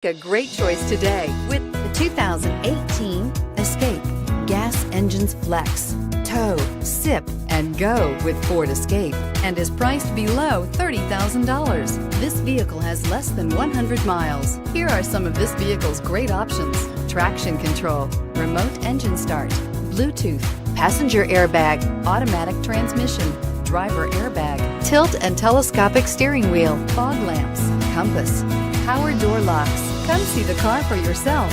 A great choice today with the 2018 Escape. Gas engines flex, tow, sip, and go with Ford Escape and is priced below $30,000. This vehicle has less than 100 miles. Here are some of this vehicle's great options: traction control, remote engine start, Bluetooth, passenger airbag, automatic transmission, driver airbag, tilt and telescopic steering wheel, fog lamps, compass, power door locks. Come see the car for yourself.